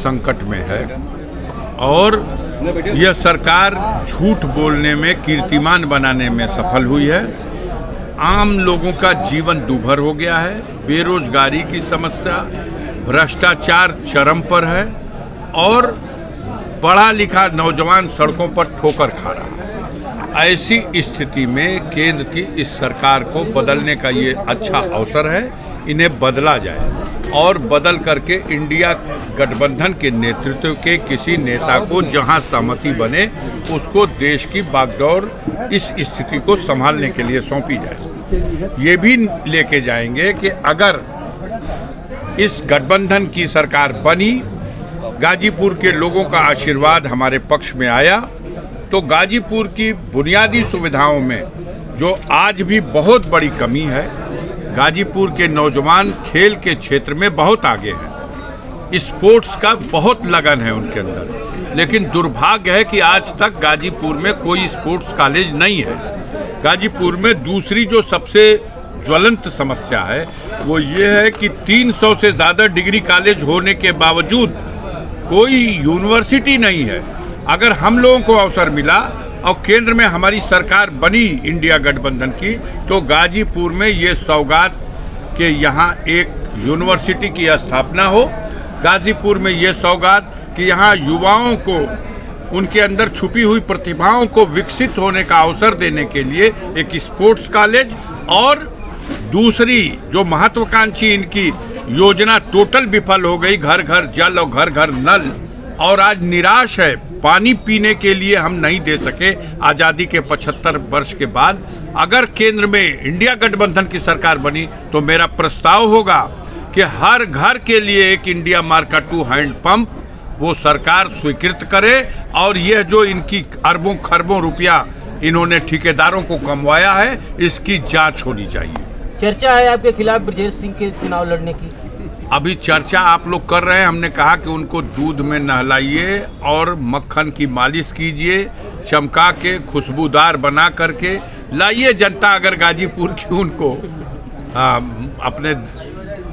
संकट में है और यह सरकार झूठ बोलने में, कीर्तिमान बनाने में सफल हुई है। आम लोगों का जीवन दूभर हो गया है, बेरोजगारी की समस्या, भ्रष्टाचार चरम पर है और पढ़ा लिखा नौजवान सड़कों पर ठोकर खा रहा है। ऐसी स्थिति में केंद्र की इस सरकार को बदलने का ये अच्छा अवसर है। इन्हें बदला जाए और बदल करके इंडिया गठबंधन के नेतृत्व के किसी नेता को जहां सहमति बने उसको देश की बागडोर इस स्थिति को संभालने के लिए सौंपी जाए। ये भी लेके जाएंगे कि अगर इस गठबंधन की सरकार बनी, गाजीपुर के लोगों का आशीर्वाद हमारे पक्ष में आया, तो गाजीपुर की बुनियादी सुविधाओं में जो आज भी बहुत बड़ी कमी है, गाजीपुर के नौजवान खेल के क्षेत्र में बहुत आगे हैं, स्पोर्ट्स का बहुत लगन है उनके अंदर, लेकिन दुर्भाग्य है कि आज तक गाजीपुर में कोई स्पोर्ट्स कॉलेज नहीं है। गाजीपुर में दूसरी जो सबसे ज्वलंत समस्या है वो ये है कि 300 से ज़्यादा डिग्री कॉलेज होने के बावजूद कोई यूनिवर्सिटी नहीं है। अगर हम लोगों को अवसर मिला और केंद्र में हमारी सरकार बनी इंडिया गठबंधन की, तो गाजीपुर में ये सौगात के यहाँ एक यूनिवर्सिटी की स्थापना हो। गाजीपुर में ये सौगात कि यहाँ युवाओं को उनके अंदर छुपी हुई प्रतिभाओं को विकसित होने का अवसर देने के लिए एक स्पोर्ट्स कॉलेज, और दूसरी जो महत्वाकांक्षी इनकी योजना टोटल विफल हो गई, घर घर जल और घर घर नल, और आज निराश है, पानी पीने के लिए हम नहीं दे सके आज़ादी के 75 वर्ष के बाद। अगर केंद्र में इंडिया गठबंधन की सरकार बनी तो मेरा प्रस्ताव होगा कि हर घर के लिए एक इंडिया मार्का 2 हैंडपंप वो सरकार स्वीकृत करे, और यह जो इनकी अरबों खरबों रुपया इन्होंने ठेकेदारों को कमवाया है, इसकी जांच होनी चाहिए। चर्चा है आपके खिलाफ ब्रजेश सिंह के चुनाव लड़ने की। अभी चर्चा आप लोग कर रहे हैं, हमने कहा कि उनको दूध में नहलाइए और मक्खन की मालिश कीजिए, चमका के खुशबूदार बना करके लाइए। जनता अगर गाजीपुर की उनको अपने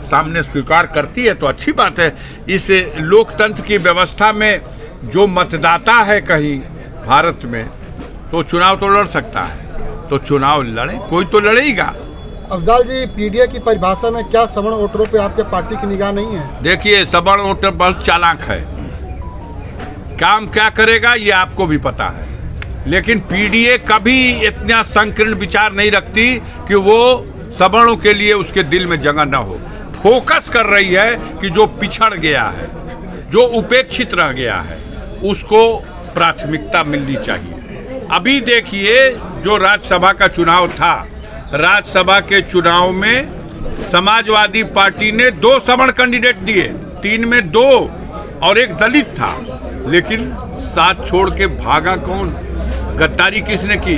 सामने स्वीकार करती है तो अच्छी बात है। इस लोकतंत्र की व्यवस्था में जो मतदाता है कहीं भारत में, तो चुनाव तो लड़ सकता है, तो चुनाव लड़े, कोई तो लड़ेगा। अफजाल जी, पीडीए की परिभाषा में क्या सवर्ण वोटरों पे आपके पार्टी की निगाह नहीं है? देखिए, सवर्ण वोटर बहुत चालाक है, काम क्या करेगा ये आपको भी पता है, लेकिन पीडीए कभी इतना संकीर्ण विचार नहीं रखती कि वो सवर्णों के लिए उसके दिल में जगह न हो। फोकस कर रही है कि जो पिछड़ गया है, जो उपेक्षित रह गया है, उसको प्राथमिकता मिलनी चाहिए। अभी देखिए, जो राज्यसभा का चुनाव था, राज्यसभा के चुनाव में समाजवादी पार्टी ने 2 सवर्ण कैंडिडेट दिए, 3 में 2 और एक दलित था, लेकिन साथ छोड़ के भागा कौन? गद्दारी किसने की?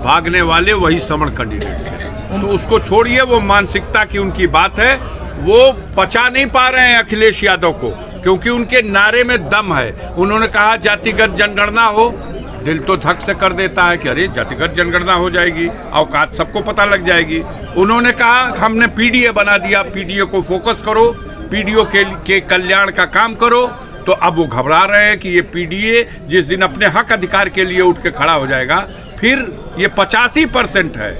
भागने वाले वही सवर्ण कैंडिडेट थे। तो उसको छोड़िए, वो मानसिकता की उनकी बात है, वो पचा नहीं पा रहे हैं अखिलेश यादव को, क्योंकि उनके नारे में दम है। उन्होंने कहा जातिगत जनगणना हो, दिल तो धक से कर देता है कि अरे जातिगत जनगणना हो जाएगी, औकात सबको पता लग जाएगी। उन्होंने कहा हमने पीडीए बना दिया, पीडीए को फोकस करो, पीडीओ के कल्याण का काम करो। तो अब वो घबरा रहे हैं कि ये पीडीए जिस दिन अपने हक अधिकार के लिए उठ के खड़ा हो जाएगा, फिर ये 85% है,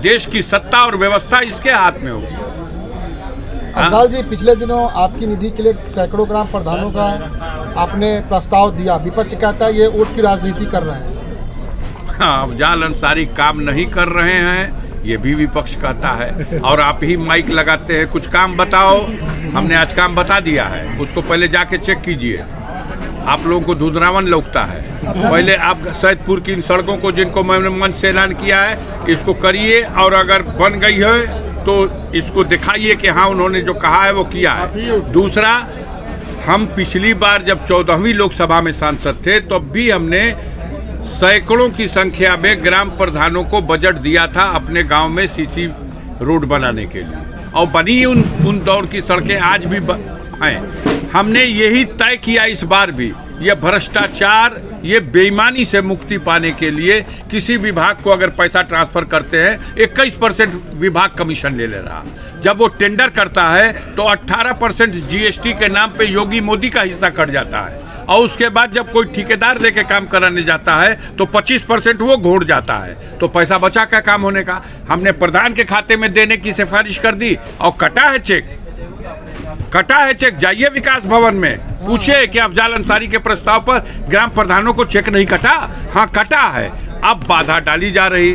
देश की सत्ता और व्यवस्था इसके हाथ में होगी। अफजाल जी, पिछले दिनों आपकी निधि के लिए सैकड़ों ग्राम प्रधानों का आपने प्रस्ताव दिया, विपक्ष कहता है ये वोट की राजनीति कर रहे हैं। हाँ, अफजाल अंसारी काम नहीं कर रहे हैं, ये भी विपक्ष कहता है, और आप ही माइक लगाते हैं, कुछ काम बताओ। हमने आज काम बता दिया है, उसको पहले जाके चेक कीजिए। आप लोगों को धुंधलावन लगता है, पहले आप सैदपुर की इन सड़कों को, जिनको मैंने मंच से ऐलान किया है, इसको करिए, और अगर बन गई है तो इसको दिखाइए कि हाँ उन्होंने जो कहा है वो किया है। दूसरा, हम पिछली बार जब 14वीं लोकसभा में सांसद थे, तब भी हमने सैकड़ों की संख्या में ग्राम प्रधानों को बजट दिया था अपने गांव में सीसी रोड बनाने के लिए, और बनी उन दौर की सड़कें आज भी हैं। हमने यही तय किया इस बार भी ये भ्रष्टाचार, ये बेईमानी से मुक्ति पाने के लिए किसी विभाग को अगर पैसा ट्रांसफर करते हैं 21% विभाग कमीशन ले रहा। जब वो टेंडर करता है तो 18% जीएसटी के नाम पे योगी मोदी का हिस्सा कट जाता है, और उसके बाद जब कोई ठेकेदार लेके काम कराने जाता है तो 25% वो घोड़ जाता है। तो पैसा बचा का काम होने का। हमने प्रधान के खाते में देने की सिफारिश कर दी और कटा है चेक। जाइए विकास भवन में पूछिए कि अफजाल अंसारी के प्रस्ताव पर ग्राम प्रधानों को चेक नहीं कटा। हाँ, कटा है। अब बाधा डाली जा रही,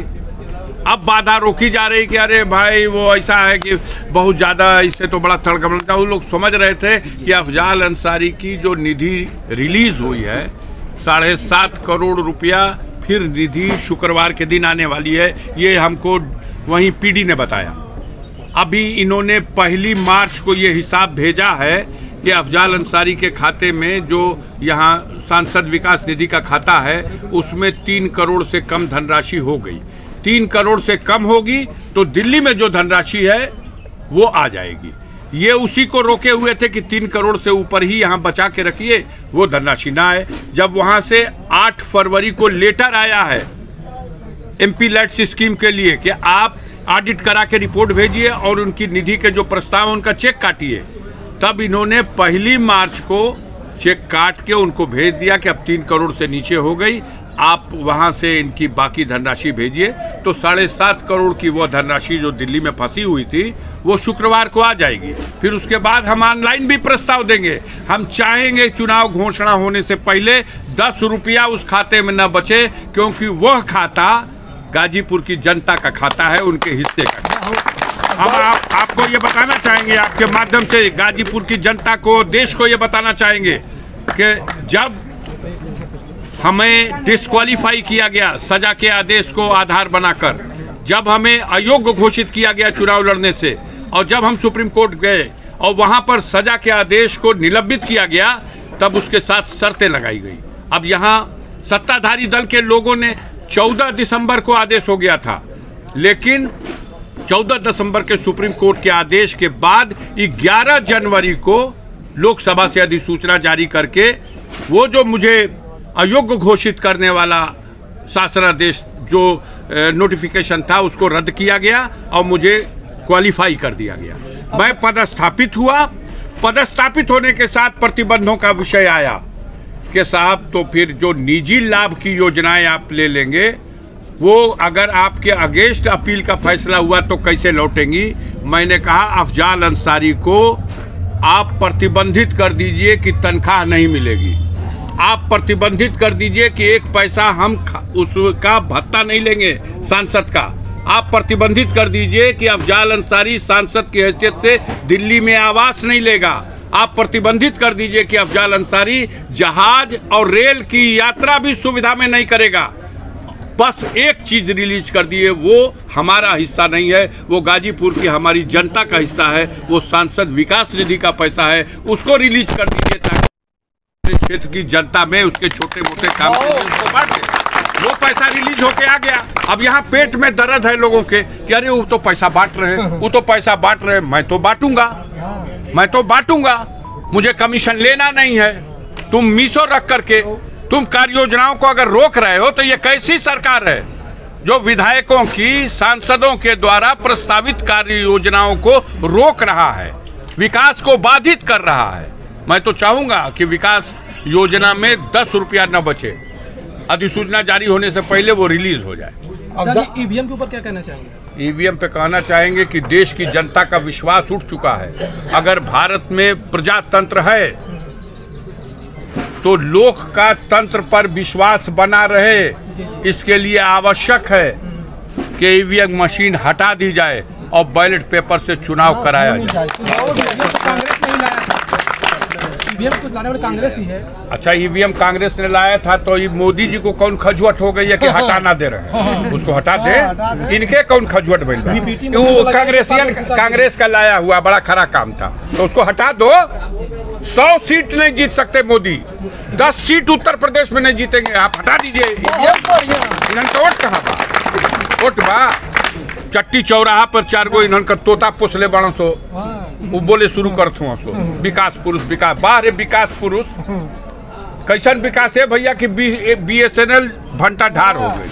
अब बाधा रोकी जा रही कि अरे भाई वो ऐसा है कि बहुत ज़्यादा, इससे तो बड़ा तड़कम था। वो लोग समझ रहे थे कि अफजाल अंसारी की जो निधि रिलीज हुई है 7.5 करोड़ रुपया, फिर निधि शुक्रवार के दिन आने वाली है, ये हमको वहीं पीडी ने बताया। अभी इन्होंने 1 मार्च को ये हिसाब भेजा है कि अफजाल अंसारी के खाते में जो यहाँ सांसद विकास निधि का खाता है उसमें 3 करोड़ से कम धनराशि हो गई। 3 करोड़ से कम होगी तो दिल्ली में जो धनराशि है वो आ जाएगी। ये उसी को रोके हुए थे कि 3 करोड़ से ऊपर ही यहाँ बचा के रखिए, वो धनराशि ना आए। जब वहाँ से 8 फरवरी को लेटर आया है MP लैट्स स्कीम के लिए कि आप ऑडिट करा के रिपोर्ट भेजिए और उनकी निधि के जो प्रस्ताव उनका चेक काटिए, तब इन्होंने 1 मार्च को चेक काट के उनको भेज दिया कि अब 3 करोड़ से नीचे हो गई, आप वहां से इनकी बाकी धनराशि भेजिए। तो 7.5 करोड़ की वो धनराशि जो दिल्ली में फंसी हुई थी वो शुक्रवार को आ जाएगी। फिर उसके बाद हम ऑनलाइन भी प्रस्ताव देंगे। हम चाहेंगे चुनाव घोषणा होने से पहले 10 रुपया उस खाते में न बचे, क्योंकि वह खाता गाजीपुर की जनता का खाता है, उनके हिस्से का। अब आपको ये बताना चाहेंगे, आपके माध्यम से गाजीपुर की जनता को, देश को ये बताना चाहेंगे कि जब हमें डिस्क्वालीफाई किया गया सजा के आदेश को आधार बनाकर, जब हमें अयोग्य घोषित किया गया चुनाव लड़ने से, और जब हम सुप्रीम कोर्ट गए और वहां पर सजा के आदेश को निलंबित किया गया, तब उसके साथ शर्तें लगाई गई। अब यहाँ सत्ताधारी दल के लोगों ने 14 दिसंबर को आदेश हो गया था, लेकिन 14 दिसंबर के सुप्रीम कोर्ट के आदेश के बाद 11 जनवरी को लोकसभा से अधिसूचना जारी करके वो जो मुझे अयोग्य घोषित करने वाला शासनादेश जो नोटिफिकेशन था उसको रद्द किया गया और मुझे क्वालिफाई कर दिया गया। मैं पदस्थापित हुआ। पदस्थापित होने के साथ प्रतिबंधों का विषय आया कि साहब तो फिर जो निजी लाभ की योजनाएं आप ले लेंगे वो अगर आपके अगेंस्ट अपील का फैसला हुआ तो कैसे लौटेंगी। मैंने कहा अफजाल अंसारी को आप प्रतिबंधित कर दीजिए कि तनख्वाह नहीं मिलेगी, आप प्रतिबंधित कर दीजिए कि 1 पैसा हम उसका भत्ता नहीं लेंगे सांसद का, आप प्रतिबंधित कर दीजिए कि अफजाल अंसारी सांसद की हैसियत से दिल्ली में आवास नहीं लेगा, आप प्रतिबंधित कर दीजिए कि अफजाल अंसारी जहाज और रेल की यात्रा भी सुविधा में नहीं करेगा। बस एक चीज रिलीज कर दिए, वो हमारा हिस्सा नहीं है, वो गाजीपुर की हमारी जनता का हिस्सा है, वो सांसद विकास निधि का पैसा है, उसको रिलीज कर दीजिए ताकि क्षेत्र की जनता में उसके छोटे मोटे काम उसको बांट दे। वो पैसा रिलीज होके आ गया। अब यहाँ पेट में दर्द है लोगों के कि अरे वो तो पैसा बांट रहे हैं, वो तो पैसा बांट रहे हैं, मैं तो बांटूंगा, मुझे कमीशन लेना नहीं है। तुम मीसो रख करके तुम कार्य योजनाओं को अगर रोक रहे हो तो ये कैसी सरकार है जो विधायकों की, सांसदों के द्वारा प्रस्तावित कार्य योजनाओं को रोक रहा है, विकास को बाधित कर रहा है। मैं तो चाहूंगा कि विकास योजना में 10 रुपया न बचे, अधिसूचना जारी होने से पहले वो रिलीज हो जाए। ईवीएम के ऊपर क्या कहना चाहेंगे? ईवीएम पे कहना चाहेंगे कि देश की जनता का विश्वास उठ चुका है। अगर भारत में प्रजातंत्र है तो लोक का तंत्र पर विश्वास बना रहे, इसके लिए आवश्यक है कि ईवीएम मशीन हटा दी जाए और बैलेट पेपर से चुनाव कराया जाए। ईवीएम को लाने वाली कांग्रेस ही है। अच्छा, ईवीएम कांग्रेस ने लाया था तो ये मोदी जी को कौन खजुआत हो गई है कि हटा ना दे रहे हैं, उसको हटा दे। इनके कौन खजुआत बन गई? वो कांग्रेस का लाया हुआ बड़ा खरा काम था तो उसको हटा दो। 100 सीट नहीं जीत सकते मोदी, 10 सीट उत्तर प्रदेश में नहीं जीतेंगे, आप हटा दीजिए। वोट कहाँ बा? वोट बा चट्टी चौराहा पर 4 गो इन्हन का तोता पोसले बड़ा सो, वो बोले शुरू करत हुआ सो विकास पुरुष, विकास बाहर विकास पुरुष। कैसन विकास है भैया कि BSNL भंटा ढार हो गई,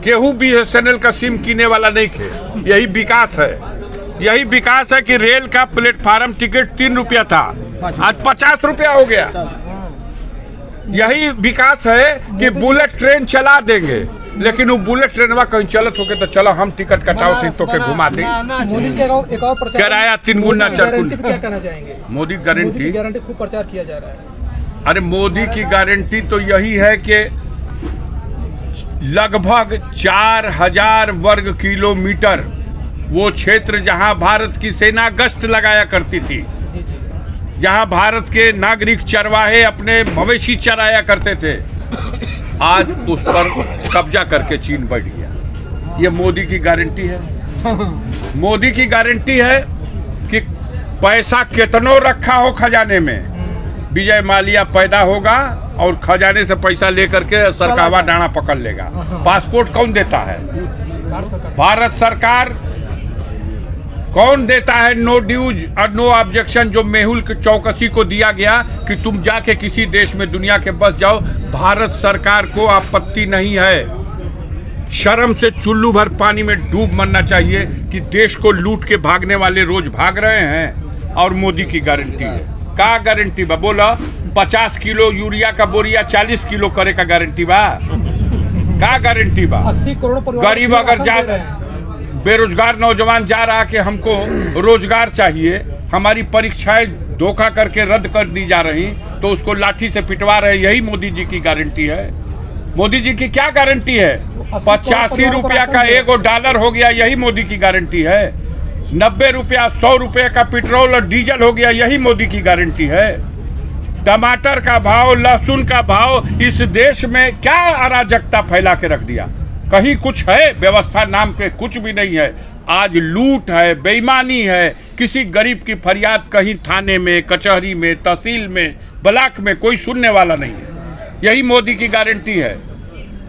केहू BSNL का सिम कीने वाला नहीं थे। यही विकास है, यही विकास है कि रेल का प्लेटफार्म टिकट 3 रुपया था, आज 50 रुपया हो गया। यही विकास है कि बुलेट ट्रेन चला देंगे, लेकिन वो बुलेट ट्रेनवा कहीं चलत होके तो चलो हम टिकट कटाओ थी तो के घुमा दी। मोदी का एक और प्रचार, किराया 3 गुना 4 गुना। क्या कहना चाहेंगे? मोदी गारंटी खूब प्रचार किया जा रहा है। अरे मोदी की गारंटी तो यही है कि लगभग 4000 वर्ग किलोमीटर वो क्षेत्र जहां भारत की सेना गश्त लगाया करती थी, जहां भारत के नागरिक चरवाहे अपने मवेशी चराया करते थे, आज उस पर कब्जा करके चीन बैठ गया। ये मोदी की गारंटी है। मोदी की गारंटी है कि पैसा कितनो रखा हो खजाने में, विजय माल्या पैदा होगा और खजाने से पैसा लेकर के सरकावा डाना पकड़ लेगा। पासपोर्ट कौन देता है? भारत सरकार। कौन देता है नो ड्यूज और नो ऑब्जेक्शन जो मेहुल चौकसी को दिया गया कि तुम जाके किसी देश में दुनिया के बस जाओ? भारत सरकार को आपत्ति नहीं है। शर्म से चुल्लू भर पानी में डूब मरना चाहिए कि देश को लूट के भागने वाले रोज भाग रहे हैं और मोदी की गारंटी है। का गारंटी बा? बोला 50 किलो यूरिया का बोरिया 40 किलो करे का गारंटी बा? का गारंटी बा? 80 करोड़ गरीब अगर जा बेरोजगार नौजवान जा रहा कि हमको रोजगार चाहिए, हमारी परीक्षाएं धोखा करके रद्द कर दी जा रही तो उसको लाठी से पिटवा रहे, यही मोदी जी की गारंटी है। मोदी जी की क्या गारंटी है? 85 रुपया का $1 हो गया, यही मोदी की गारंटी है। 90 रुपया 100 रुपये का पेट्रोल और डीजल हो गया, यही मोदी की गारंटी है। टमाटर का भाव, लहसुन का भाव, इस देश में क्या अराजकता फैला के रख दिया। कहीं कुछ है? व्यवस्था नाम के कुछ भी नहीं है। आज लूट है, बेईमानी है। किसी गरीब की फरियाद कहीं थाने में, कचहरी में, तहसील में, ब्लॉक में कोई सुनने वाला नहीं है। यही मोदी की गारंटी है।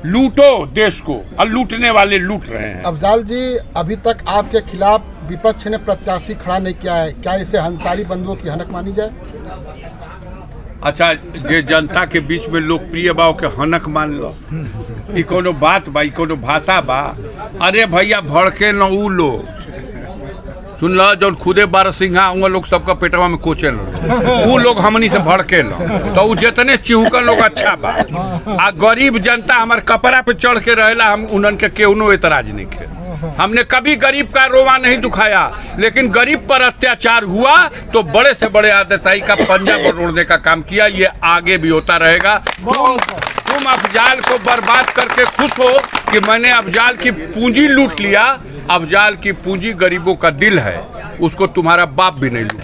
लूटो देश को और लूटने वाले लूट रहे हैं। अफजाल जी, अभी तक आपके खिलाफ विपक्ष ने प्रत्याशी खड़ा नहीं किया है, क्या इसे हंसारी बंधुओं की हनक मानी जाए? अच्छा, ये जनता के बीच में लोकप्रिय बा के हनक मान लो, ई कोनो बात बा, ई कोनो भाषा बा? अरे भैया भड़के न ऊ लोग, सुन लो जो खुदे बारहसिंहा उन लोग सबका पेटवा में कोचे लो, ऊ लोग हमनी से भड़के लो तो ऊ जितने चिहुकन लोग अच्छा बा। आ गरीब जनता हमारे कपड़ा पे चढ़ के रहेला, हम उनन के केहू एतराज नहीं के। हमने कभी गरीब का रोवा नहीं दुखाया, लेकिन गरीब पर अत्याचार हुआ तो बड़े से बड़े आतताई का पंजा बटोरने का काम किया। ये आगे भी होता रहेगा। तुम अफजाल को बर्बाद करके खुश हो कि मैंने अफजाल की पूंजी लूट लिया। अफजाल की पूंजी गरीबों का दिल है, उसको तुम्हारा बाप भी नहीं लूट।